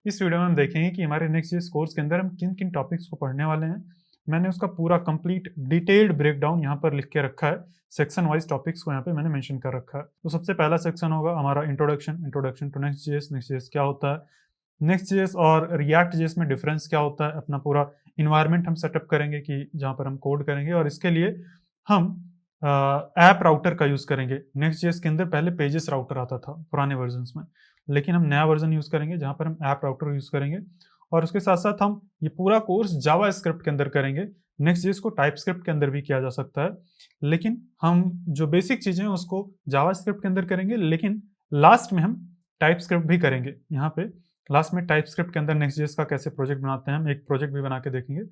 इस वीडियो में हम देखेंगे कि हमारे नेक्स्ट जेएस कोर्स के अंदर हम किन किन टॉपिक्स को पढ़ने वाले हैं। मैंने उसका पूरा कंप्लीट डिटेल्ड ब्रेकडाउन यहाँ पर लिख के रखा है। सेक्शन वाइज टॉपिक्स को यहाँ पे मैंने मेंशन कर रखा है। तो सबसे पहला सेक्शन होगा हमारा इंट्रोडक्शन टू नेक्स्ट जेएस क्या होता है, नेक्स्ट जेएस और रिएक्ट जेएस में डिफरेंस क्या होता है, अपना पूरा इन्वायरमेंट हम सेटअप करेंगे कि जहाँ पर हम कोड करेंगे, और इसके लिए हम ऐप राउटर का यूज करेंगे। नेक्स्ट जेएस के अंदर पहले पेजेस राउटर आता था पुराने वर्जन में, लेकिन हम नया वर्जन यूज करेंगे जहां पर हम ऐप राउटर यूज करेंगे। और उसके साथ साथ हम ये पूरा कोर्स जावा स्क्रिप्ट के अंदर करेंगे। नेक्स्ट जेएस को टाइप स्क्रिप्ट के अंदर भी किया जा सकता है, लेकिन हम जो बेसिक चीजें हैं उसको जावा स्क्रिप्ट के अंदर करेंगे, लेकिन लास्ट में हम टाइप स्क्रिप्ट भी करेंगे। यहाँ पे लास्ट में टाइप स्क्रिप्ट के अंदर नेक्स्ट जेएस का कैसे प्रोजेक्ट बनाते हैं, हम एक प्रोजेक्ट भी बना के देखेंगे।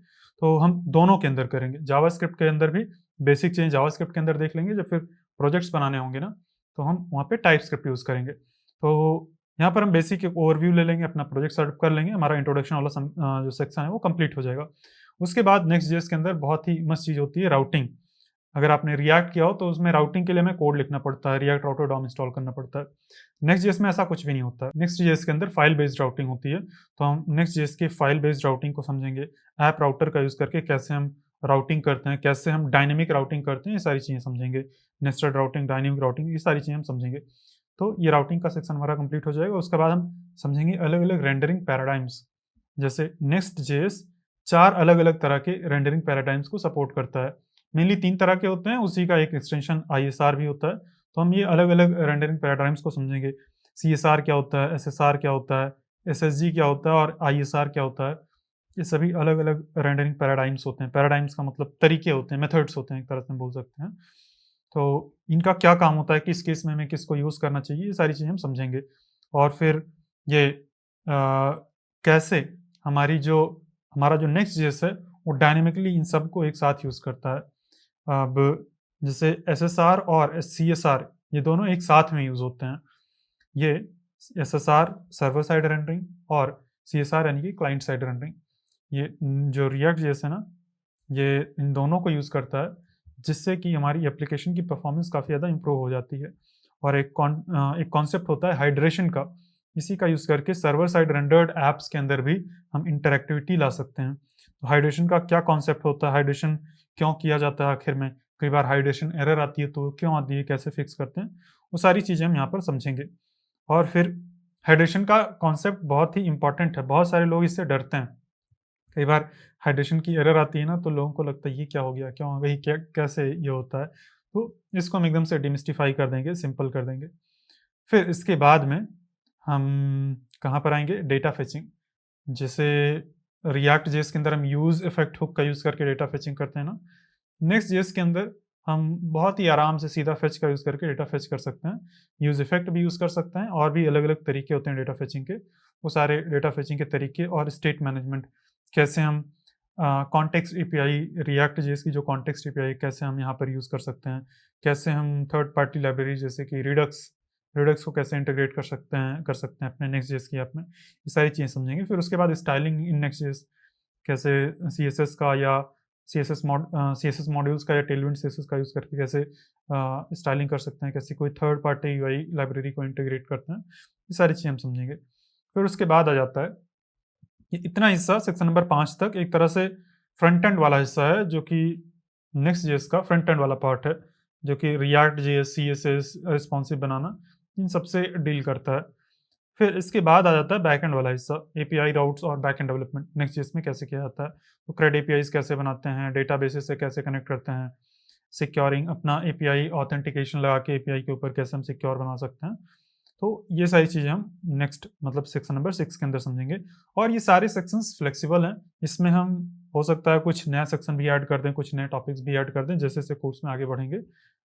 तो हम दोनों के अंदर करेंगे, जावा स्क्रिप्ट के अंदर भी बेसिक चीजें जावा स्क्रिप्ट के अंदर देख लेंगे, जब फिर प्रोजेक्ट्स बनाने होंगे ना तो हम वहाँ पे टाइप स्क्रिप्ट यूज करेंगे। तो यहाँ पर हम बेसिक एक ओवरव्यू ले लेंगे, अपना प्रोजेक्ट सेटअप कर लेंगे, हमारा इंट्रोडक्शन वाला जो सेक्शन है वो कंप्लीट हो जाएगा। उसके बाद नेक्स्ट जेएस के अंदर बहुत ही मस्त चीज होती है राउटिंग। अगर आपने रिएक्ट किया हो तो उसमें राउटिंग के लिए हमें कोड लिखना पड़ता है, रिएक्ट राउटर डॉम इंस्टॉल करना पड़ता है। नेक्स्ट जेएस में ऐसा कुछ भी नहीं होता है। नेक्स्ट जेएस के अंदर फाइल बेस्ड राउटिंग होती है, तो हम नेक्स्ट जेएस की फाइल बेस्ड राउटिंग को समझेंगे। ऐप राउटर का यूज करके कैसे हम राउटिंग करते हैं, कैसे हम डायनेमिक राउटिंग करते हैं, ये सारी चीजें समझेंगे। नेस्टेड राउटिंग, डायनेमिक राउटिंग, ये सारी चीजें हम समझेंगे। तो ये राउटिंग का सेक्शन हमारा कंप्लीट हो जाएगा। उसके बाद हम समझेंगे अलग अलग रेंडरिंग पैराडाइम्स। जैसे नेक्स्ट जेएस 4 अलग अलग तरह के रेंडरिंग पैराडाइम्स को सपोर्ट करता है। मेनली 3 तरह के होते हैं, उसी का एक एक्सटेंशन ISR भी होता है। तो हम ये अलग अलग रेंडरिंग पैराडाइम्स को समझेंगे। CSR क्या होता है, SSR क्या होता है, SSG क्या होता है और ISR क्या होता है। ये सभी अलग अलग रेंडरिंग पैराडाइम्स होते हैं। पैराडाइम्स का मतलब तरीके होते हैं, मेथड्स होते हैं, एक तरह से हम बोल सकते हैं। तो इनका क्या काम होता है, किस केस में हमें किसको यूज करना चाहिए, ये सारी चीजें हम समझेंगे। और फिर ये कैसे हमारा जो नेक्स्ट जेएस है वो डायनेमिकली इन सबको एक साथ यूज करता है। अब जैसे SSR और CSR ये दोनों एक साथ में यूज होते हैं। ये SSR सर्वर साइड रेंडरिंग और CSR यानी कि क्लाइंट साइड रेंडरिंग, ये जो रिएक्ट जेएस है ना, ये इन दोनों को यूज करता है, जिससे कि हमारी एप्लीकेशन की परफॉर्मेंस काफ़ी ज़्यादा इंप्रूव हो जाती है। और एक कॉन्सेप्ट होता है हाइड्रेशन का, इसी का यूज़ करके सर्वर साइड रेंडर्ड ऐप्स के अंदर भी हम इंटरेक्टिविटी ला सकते हैं। तो हाइड्रेशन का क्या कॉन्सेप्ट होता है, हाइड्रेशन क्यों किया जाता है आखिर में, कई बार हाइड्रेशन एरर आती है तो क्यों आती है, कैसे फिक्स करते हैं, वो सारी चीज़ें हम यहाँ पर समझेंगे। और फिर हाइड्रेशन का कॉन्सेप्ट बहुत ही इंपॉर्टेंट है, बहुत सारे लोग इससे डरते हैं। कई बार हाइड्रेशन की एरर आती है ना तो लोगों को लगता है ये क्या हो गया, क्यों हो गई, क्या कैसे ये होता है। तो इसको हम एकदम से डिमिस्टिफाई कर देंगे, सिंपल कर देंगे। फिर इसके बाद में हम कहाँ पर आएंगे, डेटा फेचिंग। जैसे रिएक्ट जेएस के अंदर हम यूज इफेक्ट हुक का यूज करके डेटा फेचिंग करते हैं ना, नेक्स्ट जेएस के अंदर हम बहुत ही आराम से सीधा फेच का यूज करके डेटा फेच कर सकते हैं। यूज इफेक्ट भी यूज कर सकते हैं, और भी अलग अलग तरीके होते हैं डेटा फेचिंग के। वो सारे डेटा फेचिंग के तरीके और स्टेट मैनेजमेंट, कैसे हम कॉन्टेक्स्ट एपीआई, रिएक्ट जेएस की जो कॉन्टेक्स्ट एपीआई कैसे हम यहाँ पर यूज कर सकते हैं, कैसे हम थर्ड पार्टी लाइब्रेरी जैसे कि रिडक्स को कैसे इंटीग्रेट कर सकते हैं अपने नेक्स्ट जेएस की ऐप में, ये सारी चीज़ें समझेंगे। फिर उसके बाद स्टाइलिंग इन नेक्स्ट जेएस, कैसे CSS का या CSS मॉड्यूल्स का या टेलविंड CSS का यूज़ करके कैसे स्टाइलिंग कर सकते हैं, कैसे कोई थर्ड पार्टी यूआई लाइब्रेरी को इंटीग्रेट करते हैं, ये सारी चीज़ें हम समझेंगे। फिर उसके बाद आ जाता है ये इतना हिस्सा सेक्शन नंबर 5 तक एक तरह से फ्रंट एंड वाला हिस्सा है, जो कि नेक्स्ट जेएस का फ्रंट एंड वाला पार्ट है, जो कि रिएक्ट जेएस, CSS, रिस्पॉन्सिव बनाना, इन सबसे डील करता है। फिर इसके बाद आ जाता है बैक एंड वाला हिस्सा, API राउट्स और back and development next JS में कैसे किया जाता है। तो CRUD APIs कैसे बनाते हैं, डेटाबेसेस से कैसे कनेक्ट करते हैं, सिक्योरिंग अपना API ऑथेंटिकेशन लगा के API के ऊपर कैसे हम सिक्योर बना सकते हैं। तो ये सारी चीज़ें हम नेक्स्ट मतलब सेक्शन नंबर 6 के अंदर समझेंगे। और ये सारे सेक्शंस फ्लेक्सिबल हैं, इसमें हम हो सकता है कुछ नया सेक्शन भी ऐड कर दें, कुछ नए टॉपिक्स भी ऐड कर दें, जैसे जैसे कोर्स में आगे बढ़ेंगे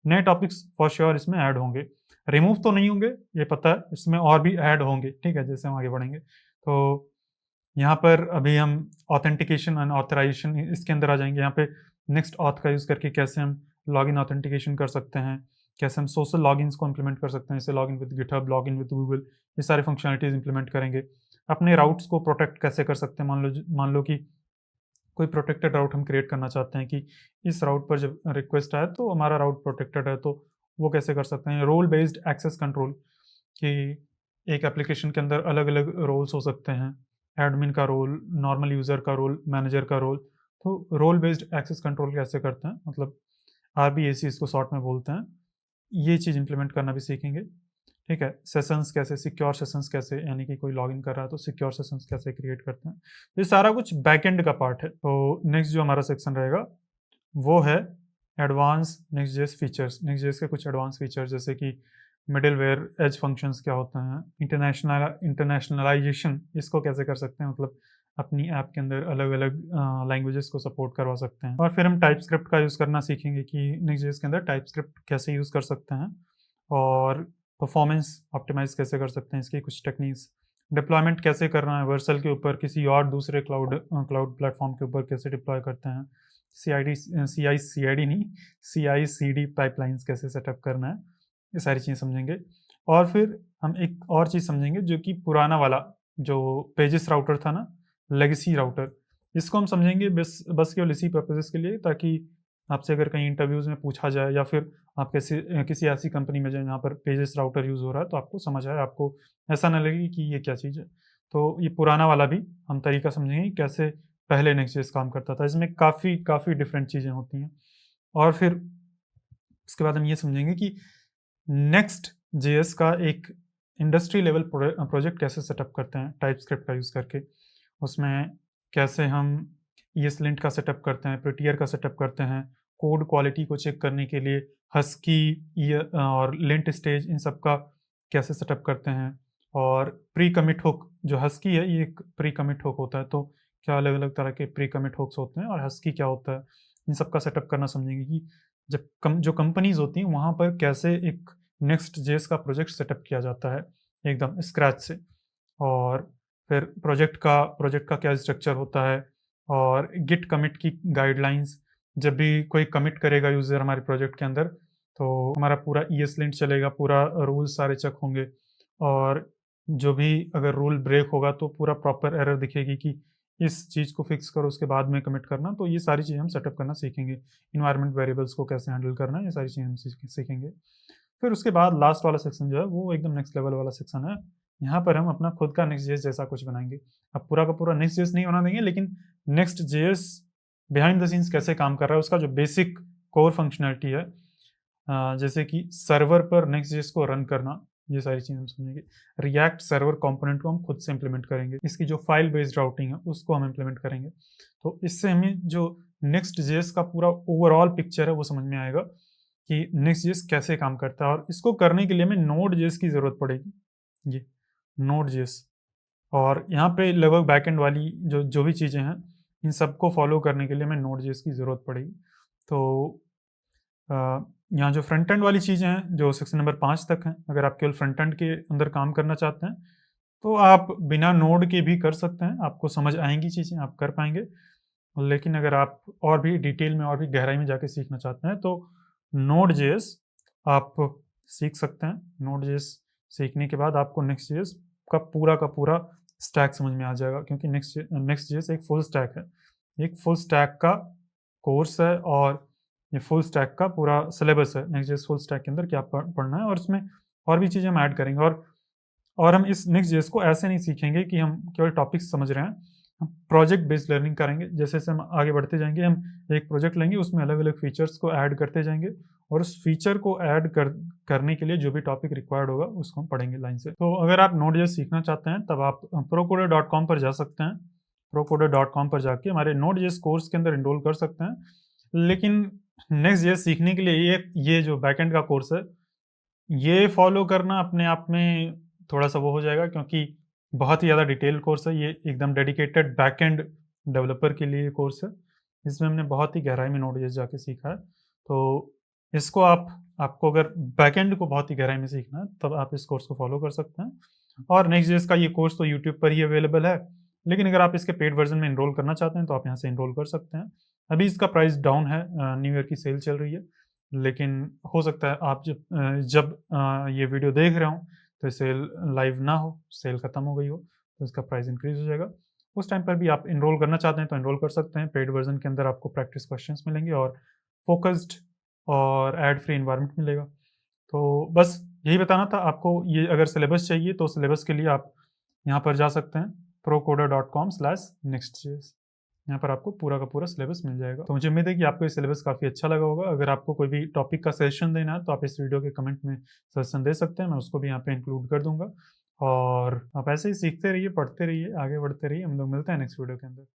नए टॉपिक्स फॉर श्योर इसमें ऐड होंगे। रिमूव तो नहीं होंगे, ये पता है, इसमें और भी ऐड होंगे, ठीक है, जैसे हम आगे बढ़ेंगे। तो यहाँ पर अभी हम ऑथेंटिकेशन एंड ऑथराइजेशन इसके अंदर आ जाएंगे। यहाँ पे नेक्स्ट ऑथ का यूज़ करके कैसे हम लॉगिन ऑथेंटिकेशन कर सकते हैं, कैसे हम सोशल लॉगिन्स को इंप्लीमेंट कर सकते हैं, जैसे login with GitHub, login with Google, ये सारे फंक्शनलिटीज़ इंप्लीमेंट करेंगे। अपने राउट्स को प्रोटेक्ट कैसे कर सकते हैं, मान लो कि कोई प्रोटेक्टेड राउट हम क्रिएट करना चाहते हैं कि इस राउट पर जब रिक्वेस्ट आए तो हमारा राउट प्रोटेक्टेड है, तो वो कैसे कर सकते हैं। रोल बेस्ड एक्सेस कंट्रोल, कि एक एप्लीकेशन के अंदर अलग अलग रोल्स हो सकते हैं, एडमिन का रोल, नॉर्मल यूज़र का रोल, मैनेजर का रोल। तो रोल बेस्ड एक्सेस कंट्रोल कैसे करते हैं, मतलब RBAC इसको शॉर्ट में बोलते हैं, ये चीज़ इम्प्लीमेंट करना भी सीखेंगे। ठीक है, सेशंस कैसे, सिक्योर सेशंस कैसे, यानी कि कोई लॉगिन कर रहा है तो सिक्योर सेशंस कैसे क्रिएट करते हैं, ये सारा कुछ बैकएंड का पार्ट है। तो नेक्स्ट जो हमारा सेक्शन रहेगा वो है एडवांस नेक्स्ट.जेएस फीचर्स। नेक्स्ट.जेएस के कुछ एडवांस फीचर्स जैसे कि मिडलवेयर एज फंक्शंस क्या होते हैं, इंटरनेशनलाइजेशन इसको कैसे कर सकते हैं, मतलब अपनी ऐप के अंदर अलग अलग लैंग्वेजेस को सपोर्ट करवा सकते हैं। और फिर हम टाइप स्क्रिप्ट का यूज़ करना सीखेंगे कि नेक्स्ट.जेएस के अंदर टाइप स्क्रिप्ट कैसे यूज़ कर सकते हैं, और परफॉर्मेंस ऑप्टिमाइज कैसे कर सकते हैं, इसकी कुछ टेक्निक्स, डिप्लॉयमेंट कैसे करना है वर्सल के ऊपर, किसी और दूसरे क्लाउड प्लेटफॉर्म के ऊपर कैसे डिप्लॉय करते हैं, CI/CD नहीं, CI/CD पाइपलाइंस कैसे सेटअप करना है, ये सारी चीज़ें समझेंगे। और फिर हम एक और चीज़ समझेंगे जो कि पुराना वाला जो पेजेस राउटर था ना, लेगेसी राउटर, इसको हम समझेंगे बस केवल इसी पर्पसेस के लिए, ताकि आपसे अगर कहीं इंटरव्यूज़ में पूछा जाए या फिर आप किसी ऐसी कंपनी में जाएँ जहाँ पर पेजेस राउटर यूज़ हो रहा है तो आपको समझ आए, आपको ऐसा ना लगे कि ये क्या चीज़ है। तो ये पुराना वाला भी हम तरीका समझेंगे कि कैसे पहले नेक्स्ट.जेएस काम करता था। इसमें काफ़ी डिफरेंट चीज़ें होती हैं। और फिर उसके बाद हम ये समझेंगे कि नेक्स्ट.जेएस का एक इंडस्ट्री लेवल प्रोजेक्ट कैसे सेटअप करते हैं टाइपस्क्रिप्ट का यूज़ करके। उसमें कैसे हम ESLint का सेटअप करते हैं, प्रिटियर का सेटअप करते हैं, कोड क्वालिटी को चेक करने के लिए हस्की और लिंट स्टेज इन सब का कैसे सेटअप करते हैं, और प्री कमिट हुक, जो हस्की है ये एक प्री कमिट हुक होता है, तो क्या अलग अलग तरह के प्री कमिट हुक्स होते हैं और हस्की क्या होता है, इन सब का सेटअप करना समझेंगे कि जब जो कंपनीज होती हैं वहाँ पर कैसे एक नेक्स्ट.जेएस का प्रोजेक्ट सेटअप किया जाता है एकदम स्क्रैच से, और फिर प्रोजेक्ट का क्या स्ट्रक्चर होता है, और गिट कमिट की गाइडलाइंस, जब भी कोई कमिट करेगा यूज़र हमारे प्रोजेक्ट के अंदर तो हमारा पूरा ESLint चलेगा, पूरा रूल्स सारे चेक होंगे, और जो भी अगर रूल ब्रेक होगा तो पूरा प्रॉपर एरर दिखेगी कि इस चीज़ को फिक्स करो उसके बाद में कमिट करना। तो ये सारी चीज़ें हम सेटअप करना सीखेंगे। इन्वायरमेंट वेरिएबल्स को कैसे हैंडल करना है, ये सारी चीज़ें हम सीखेंगे। फिर उसके बाद लास्ट वाला सेक्शन जो है वो एकदम नेक्स्ट लेवल वाला सेक्शन है। यहाँ पर हम अपना खुद का नेक्स्ट.जेएस जैसा कुछ बनाएंगे। अब पूरा का पूरा नेक्स्ट.जेएस नहीं बना देंगे, लेकिन नेक्स्ट.जेएस बिहाइंड द सीन्स कैसे काम कर रहा है, उसका जो बेसिक कोर फंक्शनैलिटी है, जैसे कि सर्वर पर नेक्स्ट.जेएस को रन करना, ये सारी चीज़ें हम समझेंगे। रिएक्ट सर्वर कंपोनेंट को हम खुद से इम्प्लीमेंट करेंगे। इसकी जो फाइल बेस्ड राउटिंग है उसको हम इम्प्लीमेंट करेंगे। तो इससे हमें जो नेक्स्ट.जेएस का पूरा ओवरऑल पिक्चर है वो समझ में आएगा कि नेक्स्ट.जेएस कैसे काम करता है, और इसको करने के लिए हमें नोड.जेएस की ज़रूरत पड़ेगी। ये नोड.जेएस, और यहाँ पे लगभग बैकएंड वाली जो भी चीज़ें हैं इन सबको फॉलो करने के लिए हमें नोड.जेएस की ज़रूरत पड़ेगी। तो यहाँ जो फ्रंट एंड वाली चीज़ें हैं जो सेक्शन नंबर 5 तक हैं, अगर आप केवल फ्रंट एंड के अंदर काम करना चाहते हैं तो आप बिना नोड के भी कर सकते हैं, आपको समझ आएंगी चीज़ें, आप कर पाएंगे। लेकिन अगर आप और भी डिटेल में और भी गहराई में जाके सीखना चाहते हैं तो नोड.जेएस आप सीख सकते हैं। नोड.जेएस सीखने के बाद आपको नेक्स्ट.जेएस का पूरा स्टैक समझ में आ जाएगा, क्योंकि नेक्स्ट.जेएस एक फुल स्टैक है, एक फुल स्टैक का कोर्स है, और ये फुल स्टैक का पूरा सिलेबस है। नेक्स्ट.जेएस फुल स्टैक के अंदर क्या पढ़ना है, और इसमें और भी चीज़ें हम ऐड करेंगे। और हम इस नेक्स्ट.जेएस को ऐसे नहीं सीखेंगे कि हम केवल टॉपिक्स समझ रहे हैं, हम प्रोजेक्ट बेस्ड लर्निंग करेंगे। जैसे हम आगे बढ़ते जाएंगे हम एक प्रोजेक्ट लेंगे, उसमें अलग अलग फीचर्स को ऐड करते जाएंगे, और उस फीचर को ऐड करने के लिए जो भी टॉपिक रिक्वायर्ड होगा उसको हम पढ़ेंगे लाइन से। तो अगर आप नोड.जेएस सीखना चाहते हैं तब आप procoder.com पर जा सकते हैं। procoder.com पर जाके हमारे नोड.जेएस कोर्स के अंदर इनरोल कर सकते हैं। लेकिन नेक्स्ट.जेएस सीखने के लिए ये जो बैकएंड का कोर्स है ये फॉलो करना अपने आप में थोड़ा-सा वो हो जाएगा, क्योंकि बहुत ही ज़्यादा डिटेल कोर्स है। ये एकदम डेडिकेटेड बैकएंड डेवलपर के लिए कोर्स है। इसमें हमने बहुत ही गहराई में नोड.जेएस जाके सीखा है। तो इसको आपको अगर बैकएंड को बहुत ही गहराई में सीखना है तब आप इस कोर्स को फॉलो कर सकते हैं। और नेक्स्ट.जेएस का ये कोर्स तो यूट्यूब पर ही अवेलेबल है, लेकिन अगर आप इसके पेड वर्ज़न में एनरोल करना चाहते हैं तो आप यहाँ से एनरोल कर सकते हैं। अभी इसका प्राइस डाउन है, न्यू ईयर की सेल चल रही है, लेकिन हो सकता है आप जब ये वीडियो देख रहे हों तो सेल लाइव ना हो, सेल ख़त्म हो गई हो, तो इसका प्राइस इंक्रीज़ हो जाएगा। उस टाइम पर भी आप एनरोल करना चाहते हैं तो एनरोल कर सकते हैं। पेड वर्ज़न के अंदर आपको प्रैक्टिस क्वेश्चंस मिलेंगे और फोकस्ड और एड फ्री एनवायरनमेंट मिलेगा। तो बस यही बताना था आपको। ये अगर सिलेबस चाहिए तो सिलेबस के लिए आप यहाँ पर जा सकते हैं, procoder.com/nextjs। यहाँ पर आपको पूरा का पूरा सिलेबस मिल जाएगा। तो मुझे उम्मीद है कि आपको ये सिलेबस काफ़ी अच्छा लगा होगा। अगर आपको कोई भी टॉपिक का सजेशन देना है तो आप इस वीडियो के कमेंट में सजेशन दे सकते हैं, मैं उसको भी यहाँ पे इंक्लूड कर दूंगा। और आप ऐसे ही सीखते रहिए, पढ़ते रहिए, आगे बढ़ते रहिए। हम लोग मिलते हैं नेक्स्ट वीडियो के अंदर।